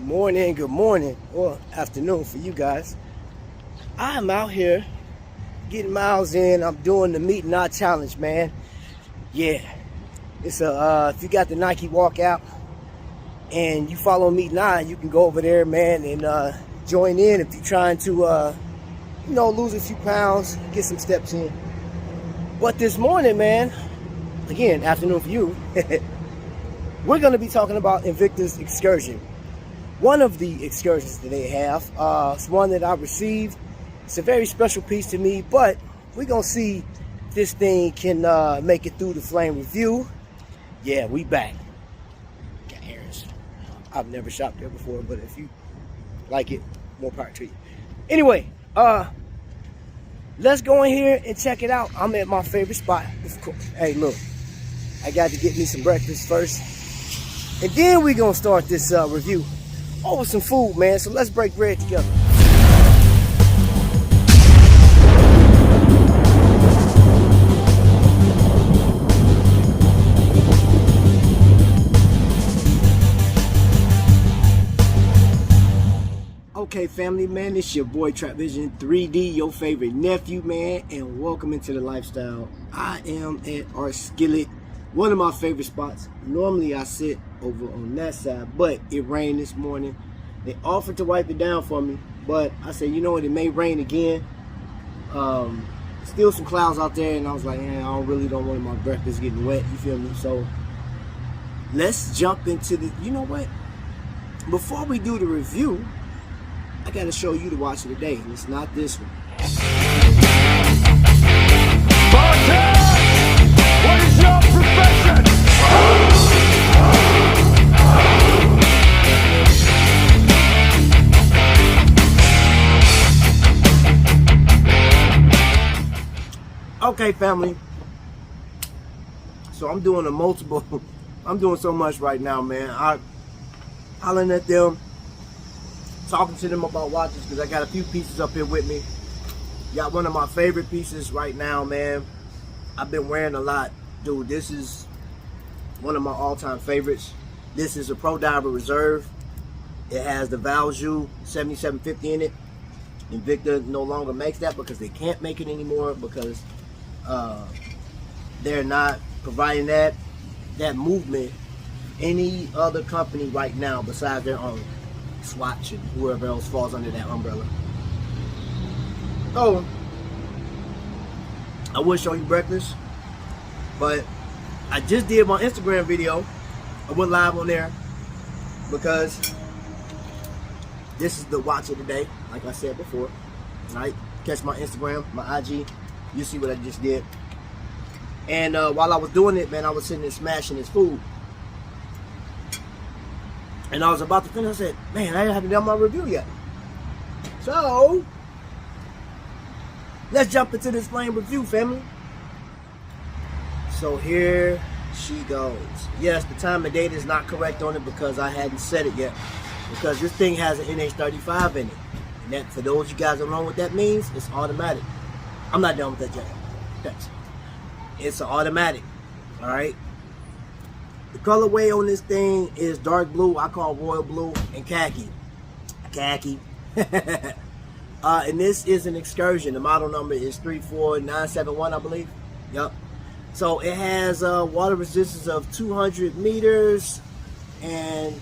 Good morning, or afternoon for you guys. I'm out here getting miles in. I'm doing the Meet and Not Challenge, man. Yeah, it's if you got the Nike walkout and you follow Meet Not, you can go over there, man, and join in if you're trying to, lose a few pounds, get some steps in. But this morning, man, again, afternoon for you, we're going to be talking about Invicta's Excursion. One of the excursions that they have, it's one that I received. It's a very special piece to me, but we're going to see if this thing can make it through the flame review. Yeah, we back. Got errands. I've never shopped there before, but if you like it, more power to you. Anyway, let's go in here and check it out. I'm at my favorite spot, of course. Hey, look, I got to get me some breakfast first, and then we're going to start this review over some food, man. So let's break bread together. Okay, family, man, it's your boy Trapvision 3D, your favorite nephew, man, and welcome into the lifestyle. I am at our Skillet, one of my favorite spots. Normally I sit over on that side, but it rained this morning. They offered to wipe it down for me, but I said, you know what, it may rain again. Still some clouds out there, and I was like, I don't want my breakfast getting wet, you feel me? So let's jump into the, you know what, before we do the review, I gotta show you the watch of the day, and it's not this one. What is your profession? Okay, family. So I'm doing I'm doing so much right now, man. I'm hollering at them, talking to them about watches, because I got a few pieces up here with me. Got one of my favorite pieces right now, man. I've been wearing a lot. Dude, this is one of my all-time favorites. This is a Pro Diver Reserve. It has the Valjoux 7750 in it. Invicta no longer makes that because they can't make it anymore, because they're not providing that movement any other company right now besides their own. Swatch and whoever else falls under that umbrella. Oh, I would show you breakfast, but I just did my Instagram video. I went live on there because this is the watch of the day, like I said before. Right? Catch my Instagram, my IG, you see what I just did. And while I was doing it, man, I was sitting there smashing this food. And I was about to finish. I said, man, I haven't done my review yet. So let's jump into this flame review, family. So here she goes. Yes, the time and date is not correct on it because I hadn't set it yet. Because this thing has an NH35 in it. And that, for those of you guys don't know what that means, it's automatic. I'm not done with that yet. Thanks. It's an automatic. Alright. The colorway on this thing is dark blue. I call royal blue, and khaki. And this is an Excursion. The model number is 34971, I believe. Yep. So it has a water resistance of 200 meters. And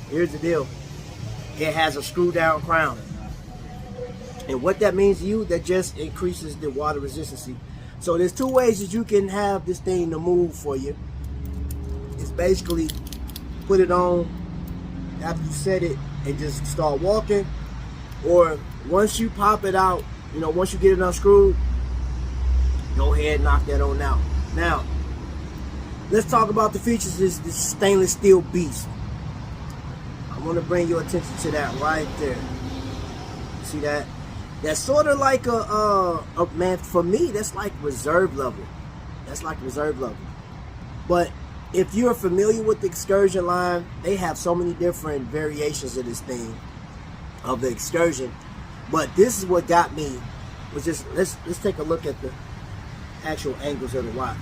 here's the deal. It has a screw down crown. And what that means to you, that just increases the water resistance. So there's two ways that you can have this thing to move for you. It's basically put it on after you set it and just start walking, or once you pop it out, once you get it unscrewed, go ahead and knock that on out. Now let's talk about the features of this stainless steel beast. I want to bring your attention to that right there. See that? That's sort of like a man, for me that's like reserve level. That's like reserve level. But if you're familiar with the Excursion line, they have so many different variations of this thing, of the Excursion. But this is what got me, was just, let's take a look at the actual angles of the watch.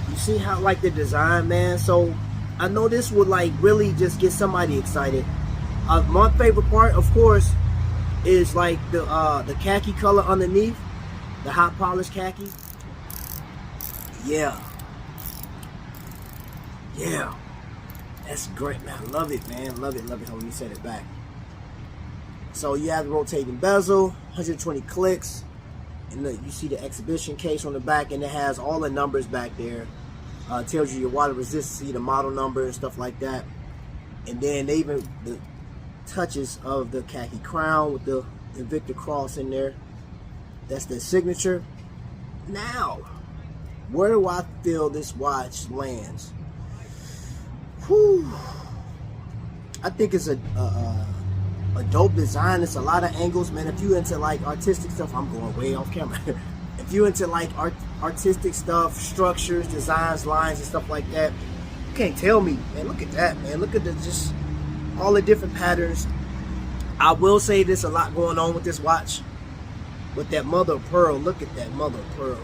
You see how, like, the design, man? So I know this would like really just get somebody excited. My favorite part, of course, is like the khaki color underneath, the hot polished khaki. Yeah, that's great, man. I love it, man. Love it. Hold on, let me set it back. So you have the rotating bezel, 120 clicks, and you see the exhibition case on the back, and it has all the numbers back there. Tells you your water resistance, the model number and stuff like that. And then they even the touches of the khaki crown with the Invicta cross in there. That's the signature. Now, where do I feel this watch lands? Whew. I think it's a dope design. It's a lot of angles, man. If you into like artistic stuff, I'm going way off camera. If you into like artistic stuff, structures, designs, lines, and stuff like that, you can't tell me, man. Look at that, man. Look at just all the different patterns. I will say there's a lot going on with this watch. With that mother of pearl, look at that mother of pearl.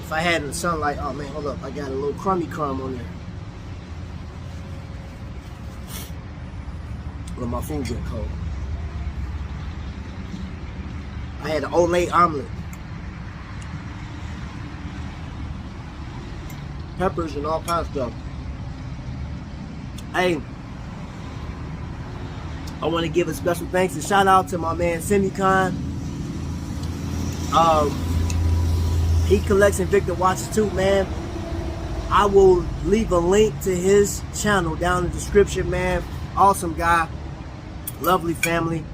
If I had in the sunlight, oh man, hold up, I got a little crummy crumb on there. Well, my food getting cold. I had an Olay omelet. Peppers and all kinds of stuff. Hey, I want to give a special thanks and shout out to my man Semicon. He collects Invicta watches too, man. I will leave a link to his channel down in the description, man. Awesome guy. Lovely family.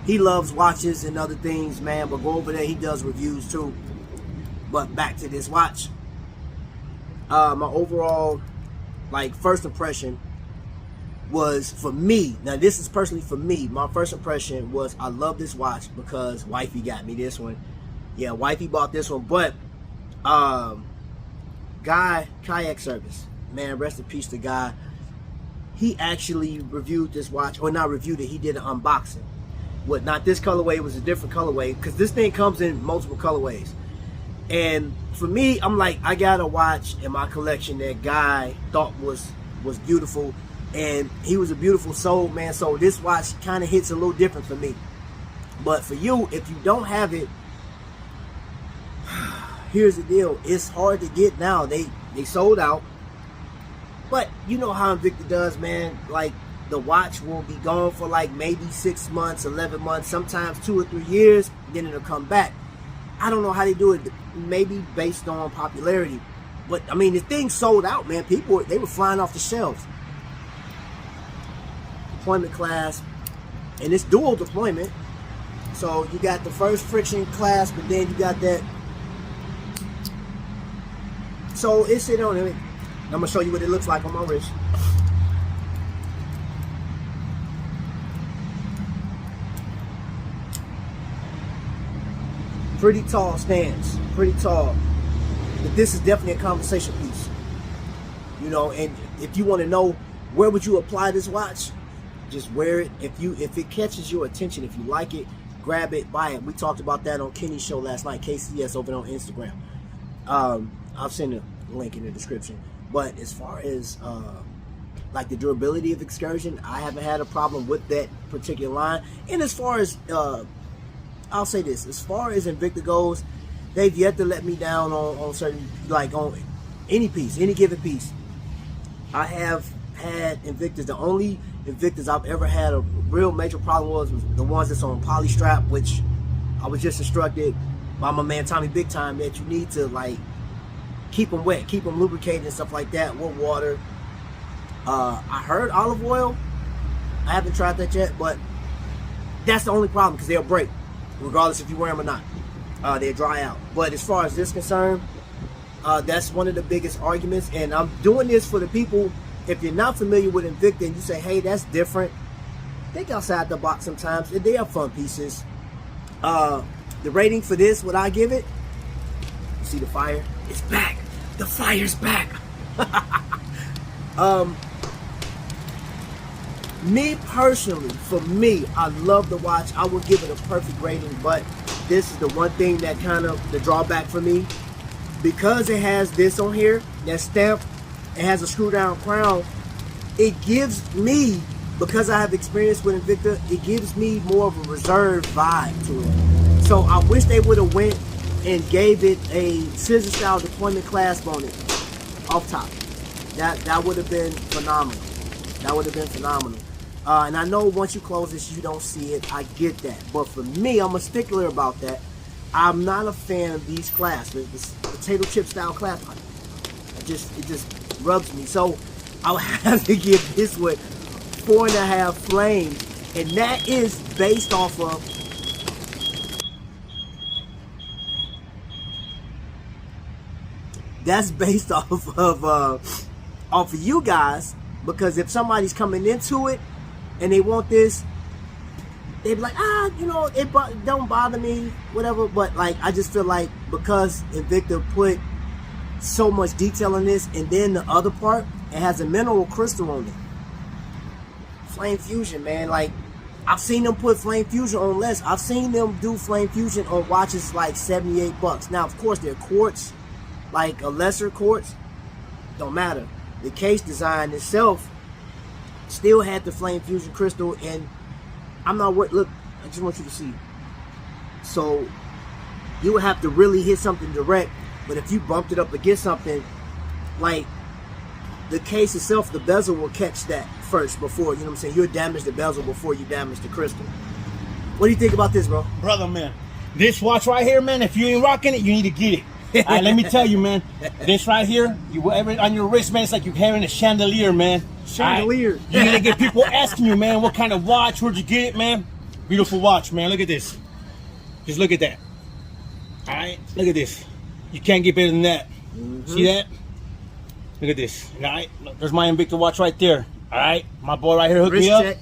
He loves watches and other things, man, but go over there, he does reviews too. But back to this watch. My overall, like, first impression was, for me, now this is personally for me, my first impression was I love this watch because wifey got me this one. Yeah, wifey bought this one, but Guy, Kayak Service, man, rest in peace to Guy. He actually reviewed this watch, or not reviewed it, he did an unboxing. What, not this colorway, it was a different colorway, because this thing comes in multiple colorways. And for me, I'm like, I got a watch in my collection that Guy thought was beautiful, and he was a beautiful soul, man. So this watch kind of hits a little different for me. But for you, if you don't have it, here's the deal, it's hard to get now. They sold out. But you know how Invicta does, man. Like, the watch will be gone for like maybe 6 months, 11 months, sometimes 2 or 3 years, then it'll come back. I don't know how they do it, maybe based on popularity. But I mean, the thing sold out, man. People, they were flying off the shelves. Deployment class, and it's dual deployment. So you got the first friction class, but then you got that. So it's it on it. I'm gonna show you what it looks like on my wrist. Pretty tall stance, pretty tall. But this is definitely a conversation piece. You know, and if you want to know where would you apply this watch, just wear it. If it catches your attention, if you like it, grab it, buy it. We talked about that on Kenny's show last night, KCS, over on Instagram. I'll send a link in the description. But as far as like the durability of Excursion, I haven't had a problem with that particular line. And as far as I'll say this, as far as Invicta goes, they've yet to let me down on certain, like on any piece, any given piece. I have had Invictas. The only Invictas I've ever had a real major problem was the ones that's on poly strap, which I was just instructed by my man Tommy Big Time that you need to like keep them wet, keep them lubricated and stuff like that with water. I heard olive oil. I haven't tried that yet, but that's the only problem because they'll break regardless if you wear them or not. They dry out. But as far as this is concerned, that's one of the biggest arguments, and I'm doing this for the people. If you're not familiar with Invicta and you say, hey, that's different, think outside the box sometimes. They are fun pieces. The rating for this, what I give it, you see the fire? It's back. The fire's back. Me personally, for me, I love the watch. I would give it a perfect rating, but this is the one thing that kind of the drawback for me, because it has this on here, that stamp, it has a screw down crown. It gives me, because I have experience with Invicta, it gives me more of a reserved vibe to it. So I wish they would have went and gave it a scissor style deployment clasp on it off top. That would have been phenomenal. That would have been phenomenal. And I know once you close this, you don't see it. I get that. But for me, I'm a stickler about that. I'm not a fan of these clasps. This potato chip style clasp. It just rubs me. So I'll have to give this one 4.5 flames. And that is based off of off of you guys, because if somebody's coming into it and they want this, they'd be like, you know, it don't bother me, whatever. But like, I just feel like because Invicta put so much detail in this, and then the other part, it has a mineral crystal on it. Flame fusion, man. Like, I've seen them put flame fusion on less. I've seen them do flame fusion on watches like $78. Now, of course, they're quartz, like a lesser quartz. Don't matter. The case design itself still had the flame fusion crystal, and I'm not worried. Look, I just want you to see. So you would have to really hit something direct, but if you bumped it up against something, like the case itself, the bezel will catch that first before, you know what I'm saying, you'll damage the bezel before you damage the crystal. What do you think about this, bro? Brother, man, this watch right here, man, if you ain't rocking it, you need to get it. All right, let me tell you, man, this right here, you whatever on your wrist, man, it's like you're carrying a chandelier, man. Chandelier. Right? You're gonna get people asking you, man, what kind of watch, where'd you get it, man? Beautiful watch, man. Look at this. Just look at that. All right, look at this. You can't get better than that. See that? Look at this. All right, look, there's my Invicta watch right there. All right, my boy right here hooked me up.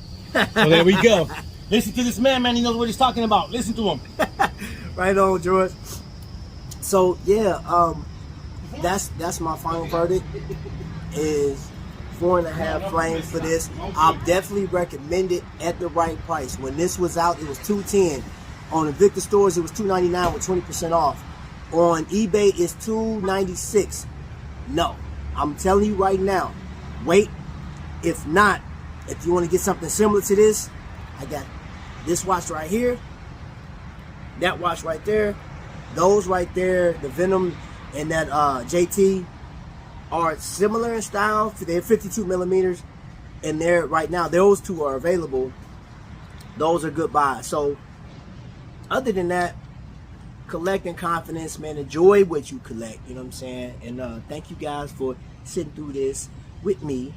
So there we go. Listen to this man, he knows what he's talking about. Listen to him. Right on, George. So yeah, that's my final verdict. Is 4.5 flames for this. I'll definitely recommend it at the right price. When this was out, it was $210. On Invicta stores, it was $299 with 20% off. On eBay, it's $296. No, I'm telling you right now, wait. If not, if you want to get something similar to this, I got this watch right here, that watch right there, those right there, the Venom and that JT are similar in style. They're 52 millimeters, and they're right now, those two are available. Those are good buys. So other than that, collect in confidence, man. Enjoy what you collect, you know what I'm saying? And thank you guys for sitting through this with me.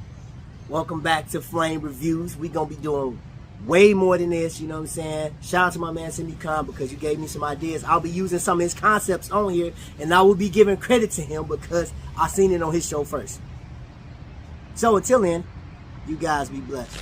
Welcome back to Flame Reviews. We're gonna be doing way more than this, you know what I'm saying? Shout out to my man Cindy Khan, because you gave me some ideas. I'll be using some of his concepts on here, and I will be giving credit to him because I seen it on his show first. So until then, you guys be blessed.